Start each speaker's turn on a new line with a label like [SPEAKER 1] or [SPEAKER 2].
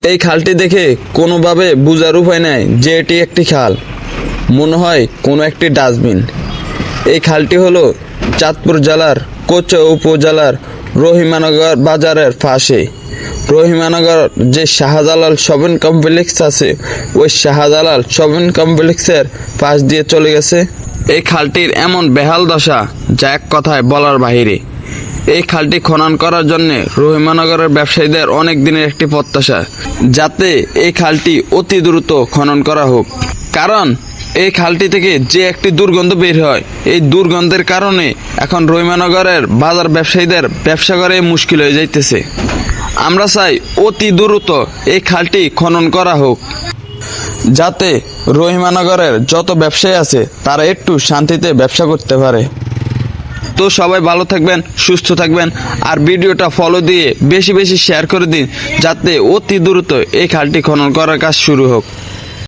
[SPEAKER 1] এই খালটি দেখে কোনোভাবে বোঝার উপায় নাই যে এটি একটি খাল, মনে হয় কোনো একটি ডাস্টবিন। এই খালটি হলো চাঁদপুর জেলার কোচা উপজেলার রহিমানগর বাজারের পাশে। রহিমানগর যে শাহজালাল শপিং কমপ্লেক্স আছে, ওই শাহজালাল শপিং কমপ্লেক্সের পাশ দিয়ে চলে গেছে। এই খালটির এমন বেহাল দশা যা এক কথায় বলার বাহিরে। এই খালটি খনন করার জন্য রহিমানগরের ব্যবসায়ীদের অনেক দিনের একটি প্রত্যাশা, যাতে এই খালটি অতি দ্রুত খনন করা হোক। কারণ এই খালটি থেকে যে একটি দুর্গন্ধ বের হয়, এই দুর্গন্ধের কারণে এখন রহিমানগরের বাজার ব্যবসায়ীদের ব্যবসা করে মুশকিল হয়ে যাইতেছে। আমরা চাই অতি দ্রুত এই খালটি খনন করা হোক, যাতে রহিমানগরের যত ব্যবসায়ী আছে তারা একটু শান্তিতে ব্যবসা করতে পারে। তো সবাই ভালো থাকবেন, সুস্থ থাকবেন, আর ভিডিওটা ফলো দিয়ে বেশি বেশি শেয়ার করে দিন, যাতে অতি দ্রুত এই খালটি খনন করার কাজ শুরু হোক।